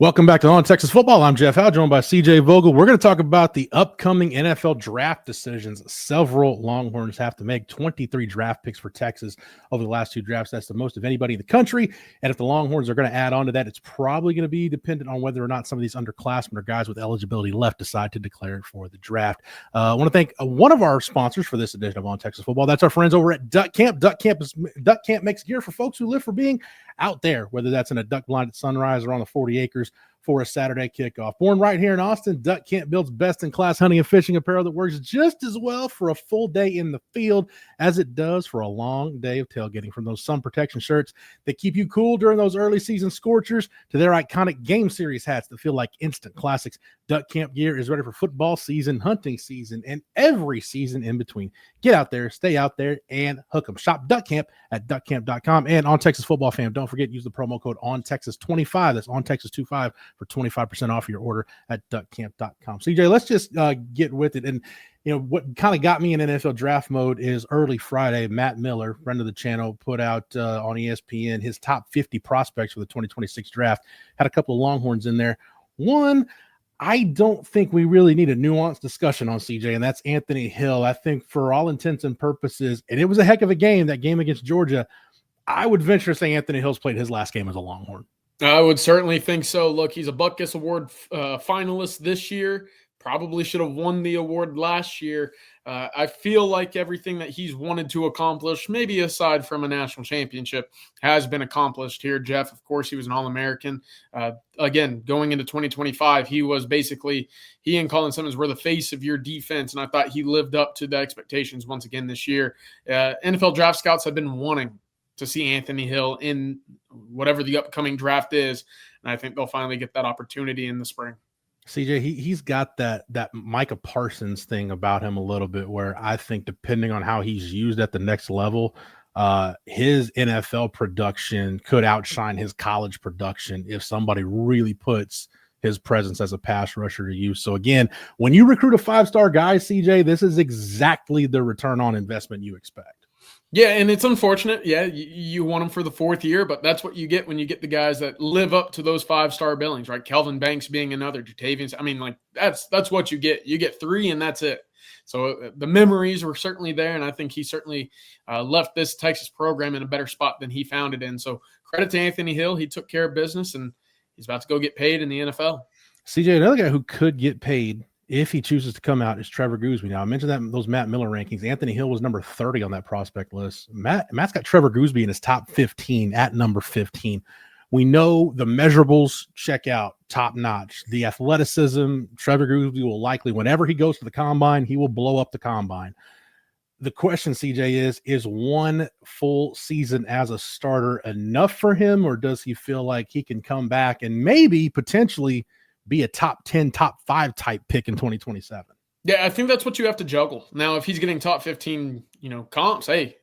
Welcome back to On Texas Football. I'm Jeff Howe, joined by CJ Vogel. We're going to talk about the upcoming NFL draft decisions several Longhorns have to make. 23 draft picks for Texas over the last two drafts. That's the most of anybody in the country. And if the Longhorns are going to add on to that, it's probably going to be dependent on whether or not some of these underclassmen or guys with eligibility left decide to declare for the draft. I want to thank one of our sponsors for this edition of On Texas Football. That's our friends over at Duck Camp. Duck Camp makes gear for folks who live for being out there, whether that's in a duck blind at sunrise or on the 40 acres for a Saturday kickoff. Born right here in Austin, Duck Camp builds best-in-class hunting and fishing apparel that works just as well for a full day in the field as it does for a long day of tailgating. From those sun protection shirts that keep you cool during those early season scorchers to their iconic game series hats that feel like instant classics, Duck Camp gear is ready for football season, hunting season, and every season in between. Get out there, stay out there, and hook them. Shop Duck Camp at duckcamp.com. And On Texas Football fam, don't forget, use the promo code ONTexas25. That's ONTexas25 for 25% off your order at duckcamp.com. CJ, let's just get with it. And, you know, what kind of got me in NFL draft mode is early Friday, Matt Miller, friend of the channel, put out on ESPN his top 50 prospects for the 2026 draft. Had a couple of Longhorns in there. One, I don't think we really need a nuanced discussion on CJ, and that's Anthony Hill. I think for all intents and purposes, and it was a heck of a game, that game against Georgia, I would venture to say Anthony Hill's played his last game as a Longhorn. I would certainly think so. Look, he's a Butkus Award finalist this year. Probably should have won the award last year. I feel like everything that he's wanted to accomplish, maybe aside from a national championship, has been accomplished here, Jeff. Of course, he was an All-American. Again, going into 2025, he and Colin Simmons were the face of your defense, and I thought he lived up to the expectations once again this year. NFL draft scouts have been wanting to see Anthony Hill in whatever the upcoming draft is, and I think they'll finally get that opportunity in the spring. CJ, he's got that Micah Parsons thing about him a little bit, where I think depending on how he's used at the next level, his NFL production could outshine his college production if somebody really puts his presence as a pass rusher to use. So again, when you recruit a five-star guy, CJ, this is exactly the return on investment you expect. Yeah, and it's unfortunate. Yeah, you want them for the fourth year, but that's what you get when you get the guys that live up to those five-star billings, right? Kelvin Banks being another, Jatavian. I mean, like that's what you get. You get three, and that's it. So the memories were certainly there, and I think he certainly left this Texas program in a better spot than he found it in. So credit to Anthony Hill. He took care of business, and he's about to go get paid in the NFL. CJ, another guy who could get paid if he chooses to come out is Trevor Goosby. Now, I mentioned that in those Matt Miller rankings. Anthony Hill was number 30 on that prospect list. Matt's got Trevor Goosby in his top 15 at number 15. We know the measurables check out top notch. The athleticism, Trevor Goosby will likely, whenever he goes to the combine, he will blow up the combine. The question, CJ, is one full season as a starter enough for him, or does he feel like he can come back and maybe potentially be a top 10, top 5 type pick in 2027? Yeah, I think that's what you have to juggle. Now, if he's getting top 15, comps, hey,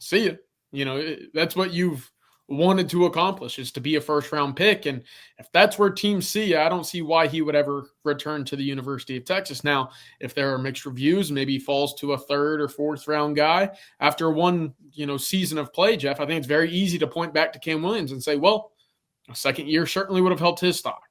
see you. That's what you've wanted to accomplish, is to be a first-round pick. And if that's where teams see you, I don't see why he would ever return to the University of Texas. Now, if there are mixed reviews, maybe he falls to a third or fourth-round guy after one, season of play, Jeff. I think it's very easy to point back to Cam Williams and say, well, a second year certainly would have helped his stock.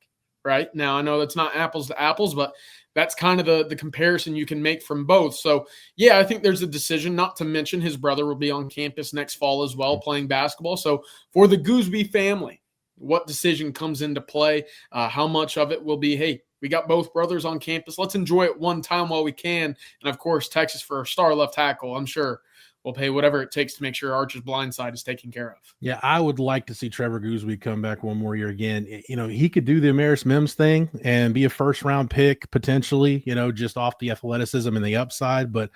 Right now, I know that's not apples to apples, but that's kind of the comparison you can make from both. So, yeah, I think there's a decision, not to mention his brother will be on campus next fall as well, playing basketball. So for the Goosby family, what decision comes into play? How much of it will be, hey, we got both brothers on campus. Let's enjoy it one time while we can. And, of course, Texas for a star left tackle, I'm sure we'll pay whatever it takes to make sure Archer's blind side is taken care of. Yeah, I would like to see Trevor Goosby come back one more year again. He could do the Amaris Mims thing and be a first-round pick potentially, just off the athleticism and the upside. But,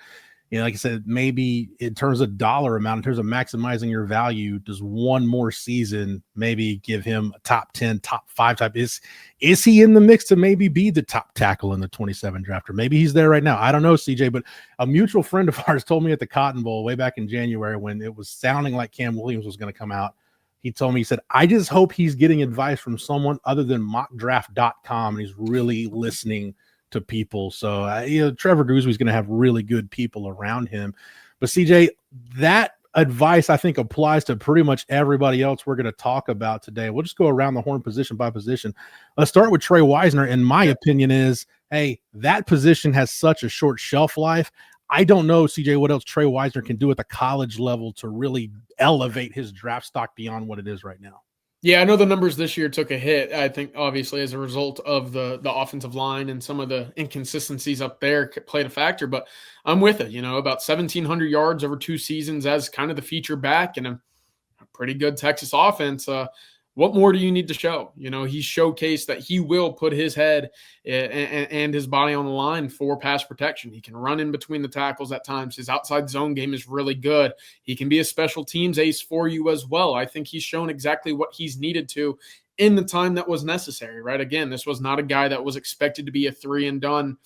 like I said, maybe in terms of dollar amount, in terms of maximizing your value, does one more season maybe give him a top 10, top 5 type? Is he in the mix to maybe be the top tackle in the 27 draft? Or maybe he's there right now. I don't know, CJ, but a mutual friend of ours told me at the Cotton Bowl way back in January, when it was sounding like Cam Williams was going to come out, he told me, he said, I just hope he's getting advice from someone other than mockdraft.com, and he's really listening to people. So Trevor Goosby is going to have really good people around him. But CJ, that advice I think applies to pretty much everybody else we're going to talk about today. We'll just go around the horn position by position. Let's start with Trey Wisner. And my opinion is, hey, that position has such a short shelf life. I don't know, CJ, what else Trey Wisner can do at the college level to really elevate his draft stock beyond what it is right now. Yeah, I know the numbers this year took a hit, I think, obviously, as a result of the offensive line and some of the inconsistencies up there played a factor. But I'm with it, about 1,700 yards over 2 seasons as kind of the feature back and a pretty good Texas offense. What more do you need to show? He showcased that he will put his head and his body on the line for pass protection. He can run in between the tackles at times. His outside zone game is really good. He can be a special teams ace for you as well. I think he's shown exactly what he's needed to in the time that was necessary, right? Again, this was not a guy that was expected to be a 3-and-done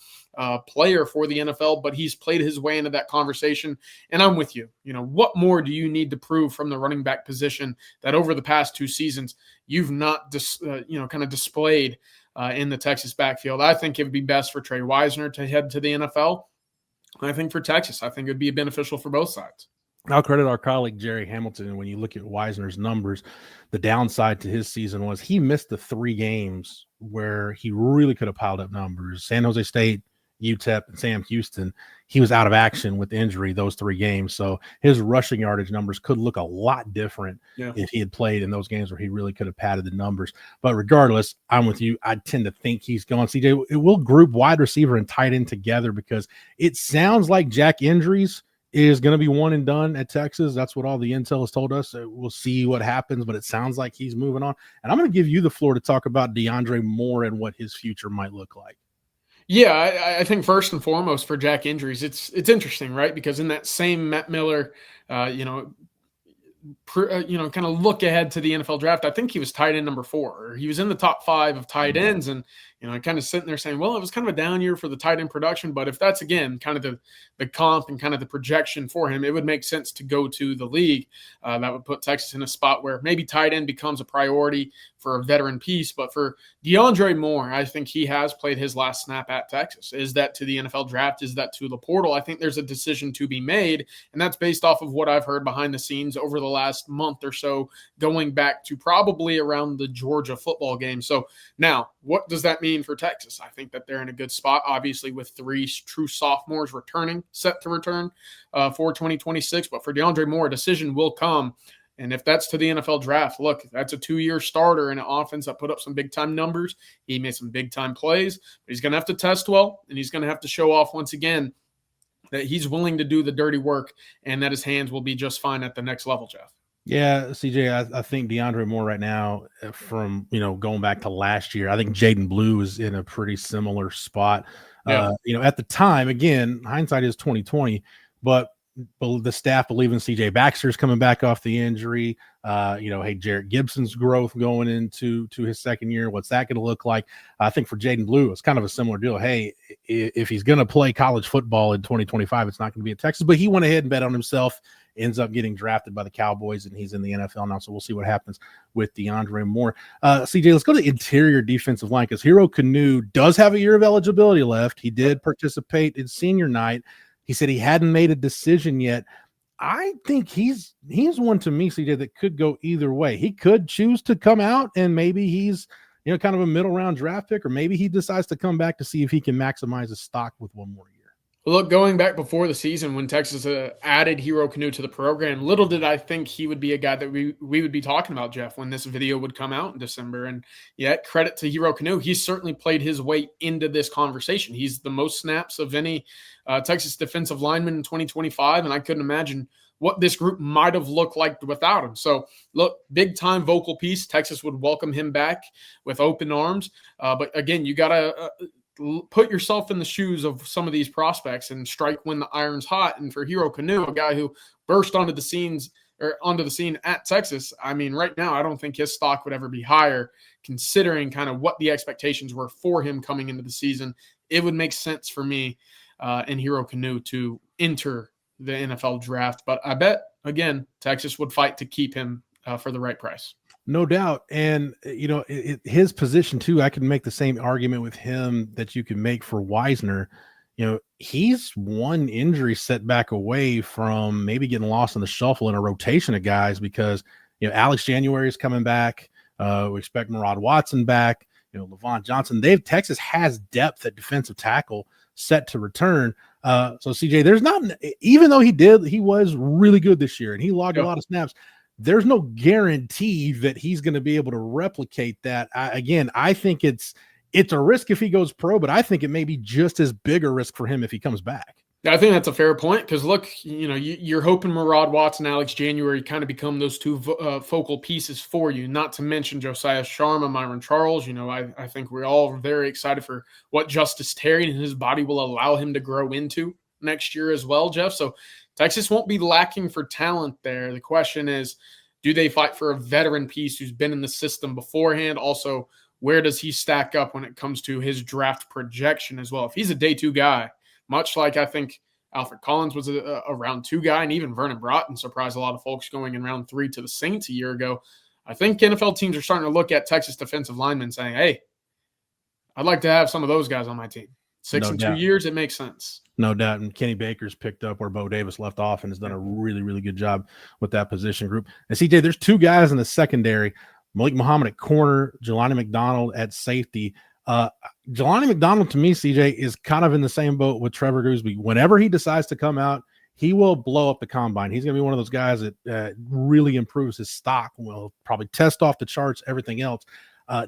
player for the NFL, but he's played his way into that conversation. And I'm with you. What more do you need to prove from the running back position that over the past 2 seasons you've not kind of displayed in the Texas backfield? I think it would be best for Trey Wisner to head to the NFL. I think for Texas, I think it would be beneficial for both sides. I'll credit our colleague Jerry Hamilton. And when you look at Wisner's numbers, the downside to his season was he missed the 3 games where he really could have piled up numbers. San Jose State, UTEP, and Sam Houston. He was out of action with injury those 3 games. So his rushing yardage numbers could look a lot different if he had played in those games where he really could have padded the numbers. But regardless, I'm with you. I tend to think he's going. CJ, it will group wide receiver and tight end together because it sounds like Jack Injuries is going to be one and done at Texas. That's what all the intel has told us. We'll see what happens, but it sounds like he's moving on. And I'm going to give you the floor to talk about DeAndre Moore and what his future might look like. Yeah, I think first and foremost for Jack Injuries, it's interesting, right? Because in that same Matt Miller, kind of look ahead to the NFL draft, I think he was tight end number 4, or he was in the top 5 of tight ends. And, kind of sitting there saying, well, it was kind of a down year for the tight end production. But if that's, again, kind of the comp and kind of the projection for him, it would make sense to go to the league. That would put Texas in a spot where maybe tight end becomes a priority for a veteran piece. But for DeAndre Moore, I think he has played his last snap at Texas. Is that to the NFL draft? Is that to the portal? I think there's a decision to be made, and that's based off of what I've heard behind the scenes over the last month or so, going back to probably around the Georgia football game. So now, what does that mean for Texas? I think that they're in a good spot, obviously, with 3 true sophomores set to return for 2026. But for DeAndre Moore, a decision will come. And if that's to the NFL draft, look, that's a 2-year starter in an offense that put up some big-time numbers. He made some big-time plays, but he's going to have to test well, and he's going to have to show off once again that he's willing to do the dirty work and that his hands will be just fine at the next level, Jeff. Yeah, CJ, I think DeAndre Moore right now, from going back to last year, I think Jaden Blue is in a pretty similar spot. Yeah. At the time, again, hindsight is 2020, but the staff believe in CJ Baxter's coming back off the injury. Hey, Jarrett Gibson's growth going into his second year. What's that going to look like? I think for Jaden Blue, it's kind of a similar deal. Hey, if he's going to play college football in 2025, it's not going to be at Texas, but he went ahead and bet on himself, ends up getting drafted by the Cowboys, and he's in the NFL now. So we'll see what happens with DeAndre Moore. CJ, let's go to the interior defensive line because Hero Kanu does have a year of eligibility left. He did participate in senior night. He said he hadn't made a decision yet. I think he's one to me, CJ, that could go either way. He could choose to come out and maybe he's kind of a middle round draft pick, or maybe he decides to come back to see if he can maximize his stock with one more year. Look, going back before the season when Texas added Hero Kanu to the program, little did I think he would be a guy that we would be talking about, Jeff, when this video would come out in December. And yet, credit to Hero Kanu, he's certainly played his way into this conversation. He's the most snaps of any Texas defensive lineman in 2025, and I couldn't imagine what this group might have looked like without him. So, look, big-time vocal piece. Texas would welcome him back with open arms. But, again, you got to put yourself in the shoes of some of these prospects and strike when the iron's hot. And for Hero Kanu, a guy who burst onto the scene at Texas, I mean, right now, I don't think his stock would ever be higher, considering kind of what the expectations were for him coming into the season. It would make sense for me and Hero Kanu to enter the NFL draft. But I bet, again, Texas would fight to keep him for the right price. No doubt. And, his position, too, I can make the same argument with him that you can make for Wisner. he's one injury setback away from maybe getting lost in the shuffle in a rotation of guys because, Alex January is coming back. We expect Murad Watson back, Levon Johnson. Texas has depth at defensive tackle set to return. So CJ, there's not, even though he was really good this year and he logged a lot of snaps, there's no guarantee that he's going to be able to replicate that. I think it's a risk if he goes pro, but I think it may be just as big a risk for him if he comes back. I think that's a fair point because, look, you're hoping Murad Watson, Alex January kind of become those two focal pieces for you, not to mention Josiah Sharma, Myron Charles. I think we're all very excited for what Justice Terry and his body will allow him to grow into next year as well, Jeff. So Texas won't be lacking for talent there. The question is, do they fight for a veteran piece who's been in the system beforehand? Also, where does he stack up when it comes to his draft projection as well? If he's a day two guy, much like I think Alfred Collins was a round two guy, and even Vernon Broughton surprised a lot of folks going in round three to the Saints a year ago, I think NFL teams are starting to look at Texas defensive linemen saying, hey, I'd like to have some of those guys on my team. 6 and 2 years, it makes sense. No doubt. And Kenny Baker's picked up where Bo Davis left off and has done a really, really good job with that position group. And CJ, there's two guys in the secondary, Malik Muhammad at corner, Jelani McDonald at safety. Jelani McDonald, to me, CJ, is kind of in the same boat with Trevor Goosby. Whenever he decides to come out, he will blow up the combine. He's going to be one of those guys that really improves his stock, will probably test off the charts, everything else.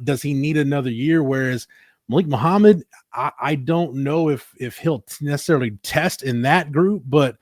Does he need another year? Whereas Malik Muhammad, I don't know if he'll necessarily test in that group, but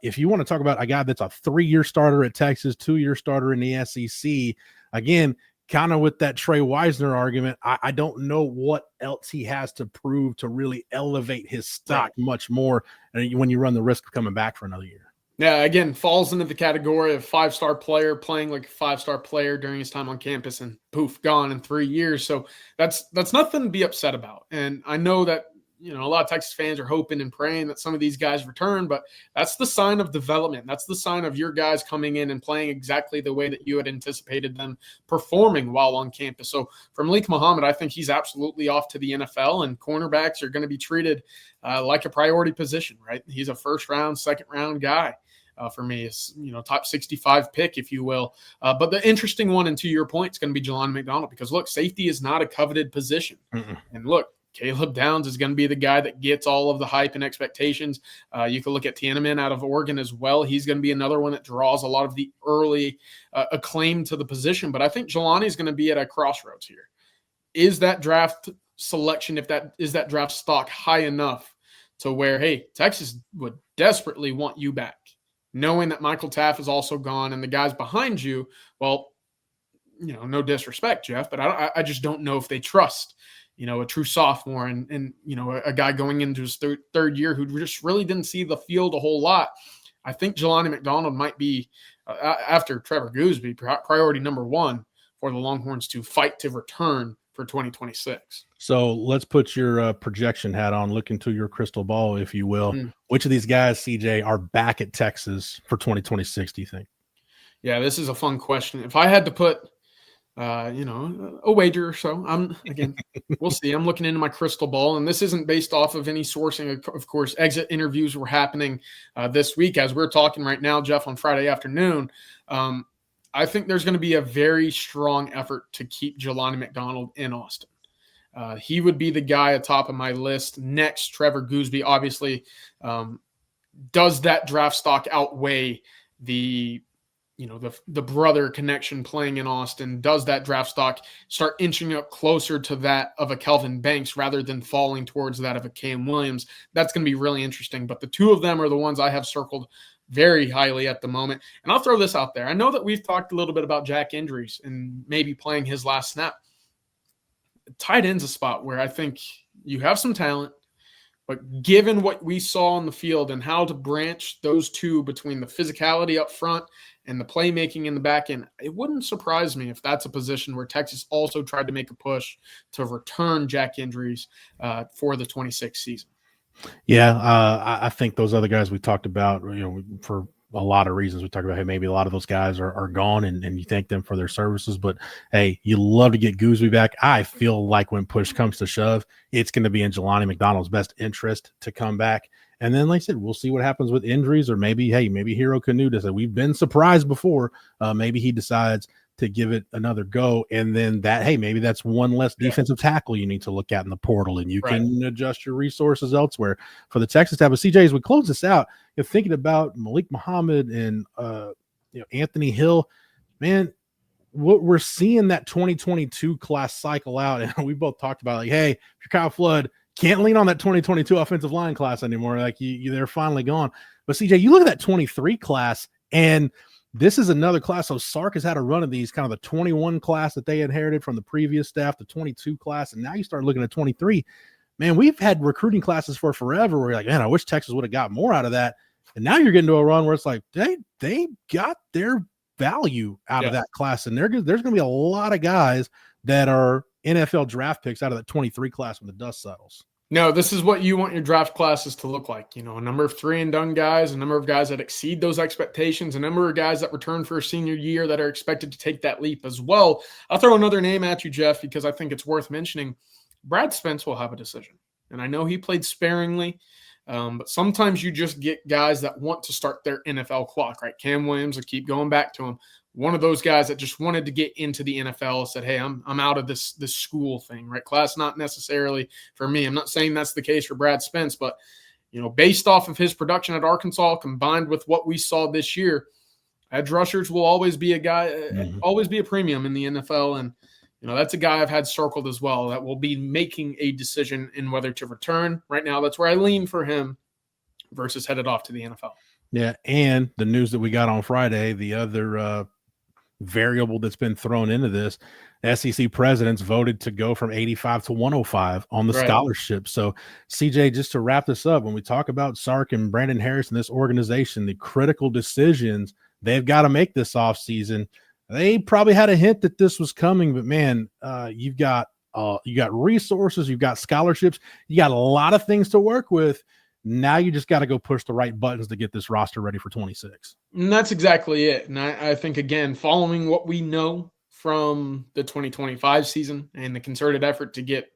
if you want to talk about a guy that's a 3-year starter at Texas, 2-year starter in the SEC, again, kind of with that Trey Wisner argument, I don't know what else he has to prove to really elevate his stock much more when you run the risk of coming back for another year. Yeah, again, falls into the category of 5-star player playing like a 5-star player during his time on campus and poof, gone in 3 years. So that's nothing to be upset about. And I know that, a lot of Texas fans are hoping and praying that some of these guys return, but that's the sign of development. That's the sign of your guys coming in and playing exactly the way that you had anticipated them performing while on campus. So for Malik Muhammad, I think he's absolutely off to the NFL, and cornerbacks are going to be treated like a priority position, right? He's a first-round, second-round guy. For me, it's top 65 pick, if you will. But the interesting one, and to your point, is going to be Jelani McDonald, because look, safety is not a coveted position. And look, Caleb Downs is going to be the guy that gets all of the hype and expectations. You can look at Tiananmen out of Oregon as well. He's going to be another one that draws a lot of the early acclaim to the position. But I think Jelani is going to be at a crossroads here. Is that draft selection, is that draft stock high enough to where, hey, Texas would desperately want you back, knowing that Michael Taft is also gone and the guys behind you, well, no disrespect, Jeff, but I just don't know if they trust, a true sophomore and a guy going into his third year who just really didn't see the field a whole lot. I think Jelani McDonald might be, after Trevor Goosby, priority number one for the Longhorns to fight to return for 2026. So let's put your projection hat on, look into your crystal ball, if you will. Which of these guys, CJ, are back at Texas for 2026, do you think? Yeah, this is a fun question. If I had to put, a wager or so, we'll see. I'm looking into my crystal ball, and this isn't based off of any sourcing. Of course, exit interviews were happening this week as we're talking right now, Jeff, on Friday afternoon. I think there's going to be a very strong effort to keep Jelani McDonald in Austin. He would be the guy atop of my list. Next, Trevor Goosby, obviously. Does that draft stock outweigh the brother connection playing in Austin? Does that draft stock start inching up closer to that of a Kelvin Banks rather than falling towards that of a Cam Williams? That's going to be really interesting. But the two of them are the ones I have circled very highly at the moment. And I'll throw this out there. I know that we've talked a little bit about Jack injuries and maybe playing his last snap. Tight end's a spot where I think you have some talent, but given what we saw on the field and how to branch those two between the physicality up front and the playmaking in the back end, it wouldn't surprise me if that's a position where Texas also tried to make a push to return Jack injuries for the 26 season. Yeah, I think those other guys we talked about, for a lot of reasons. We talked about, hey, maybe a lot of those guys are gone and you thank them for their services. But, hey, you love to get Gooseby back. I feel like when push comes to shove, it's going to be in Jelani McDonald's best interest to come back. And then, like I said, we'll see what happens with injuries, or maybe Hero Canoe does it. We've been surprised before. Maybe he decides to give it another go. And then maybe that's one less defensive tackle you need to look at in the portal, and you can adjust your resources elsewhere. For the Texas staff, but CJ, as we close this out, you're thinking about Malik Muhammad and Anthony Hill, man, what we're seeing that 2022 class cycle out. And we both talked about, like, hey, if you're Kyle Flood, can't lean on that 2022 offensive line class anymore. Like they're finally gone. But CJ, you look at that 23 class, and this is another class. So Sark has had a run of these, kind of the 21 class that they inherited from the previous staff, the 22 class. And now you start looking at 23. Man, we've had recruiting classes for forever where you're like, man, I wish Texas would have got more out of that. And now you're getting to a run where it's like, they got their value out of that class. And there's going to be a lot of guys that are NFL draft picks out of that 23 class when the dust settles. No, this is what you want your draft classes to look like. A number of 3-and-done guys, a number of guys that exceed those expectations, a number of guys that return for a senior year that are expected to take that leap as well. I'll throw another name at you, Jeff, because I think it's worth mentioning. Brad Spence will have a decision. And I know he played sparingly, but sometimes you just get guys that want to start their NFL clock, right? Cam Williams, I keep going back to him. One of those guys that just wanted to get into the NFL, said, hey, I'm out of this school thing, right? Class not necessarily for me. I'm not saying that's the case for Brad Spence, but, based off of his production at Arkansas combined with what we saw this year, edge rushers will always be a guy, always be a premium in the NFL. And, that's a guy I've had circled as well that will be making a decision in whether to return. Right now, that's where I lean for him versus headed off to the NFL. Yeah, and the news that we got on Friday, the other variable that's been thrown into this, SEC presidents voted to go from 85 to 105 on the scholarship. So, CJ, just to wrap this up, when we talk about Sark and Brandon Harris and this organization, the critical decisions they've got to make this offseason, they probably had a hint that this was coming, but man, you got resources, you've got scholarships, you got a lot of things to work with. Now you just got to go push the right buttons to get this roster ready for 26. And that's exactly it. And I think, again, following what we know from the 2025 season and the concerted effort to get,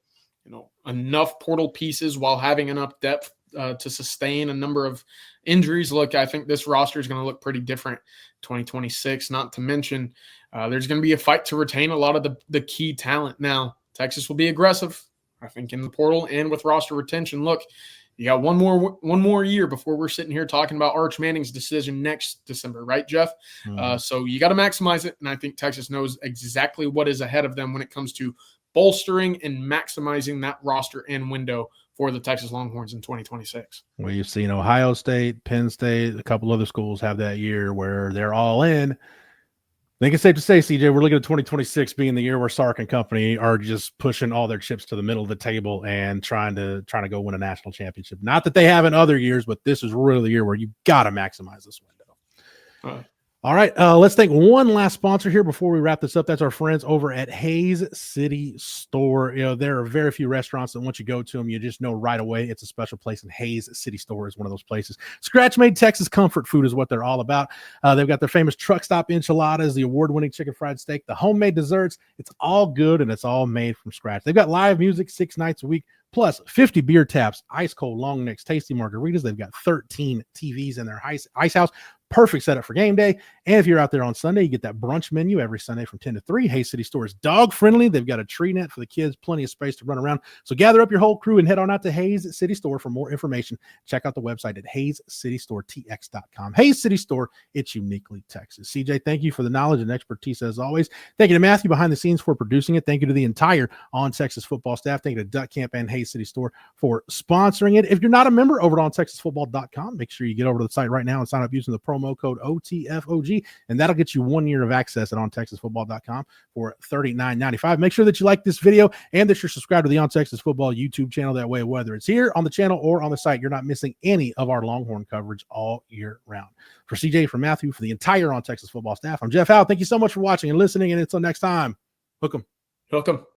enough portal pieces while having enough depth to sustain a number of injuries. Look, I think this roster is going to look pretty different 2026, not to mention there's going to be a fight to retain a lot of the key talent. Now, Texas will be aggressive, I think, in the portal and with roster retention. Look, you got one more year before we're sitting here talking about Arch Manning's decision next December, right, Jeff? So you got to maximize it, and I think Texas knows exactly what is ahead of them when it comes to bolstering and maximizing that roster and window for the Texas Longhorns in 2026. Well, you've seen Ohio State, Penn State, a couple other schools have that year where they're all in. I think it's safe to say, CJ, we're looking at 2026 being the year where Sark and company are just pushing all their chips to the middle of the table and trying to go win a national championship. Not that they have in other years, but this is really the year where you've got to maximize this window. All right, let's thank one last sponsor here before we wrap this up. That's our friends over at Hays City Store. There are very few restaurants that once you go to them, you just know right away it's a special place, and Hays City Store is one of those places. Scratch-made Texas comfort food is what they're all about. They've got their famous truck stop enchiladas, the award-winning chicken fried steak, the homemade desserts. It's all good, and it's all made from scratch. They've got live music 6 nights a week, plus 50 beer taps, ice cold long necks, tasty margaritas. They've got 13 TVs in their ice house. Perfect setup for game day. And if you're out there on Sunday, you get that brunch menu every Sunday from 10 to 3. Hays City Store is dog friendly. They've got a tree net for the kids, plenty of space to run around. So gather up your whole crew and head on out to Hays City Store for more information. Check out the website at HaysCityStoreTX.com. Hays City Store, it's uniquely Texas. CJ, thank you for the knowledge and expertise as always. Thank you to Matthew behind the scenes for producing it. Thank you to the entire On Texas Football staff. Thank you to Duck Camp and Hays City Store for sponsoring it. If you're not a member over at ontexasfootball.com, make sure you get over to the site right now and sign up using the promo code OTFOG, and that'll get you 1 year of access at ontexasfootball.com for $39.95. Make sure that you like this video and that you're subscribed to the On Texas Football YouTube channel. That way, whether it's here on the channel or on the site, you're not missing any of our Longhorn coverage all year round. For CJ, for Matthew, for the entire On Texas Football staff, I'm Jeff Howe. Thank you so much for watching and listening, and until next time, hook 'em. Hook 'em.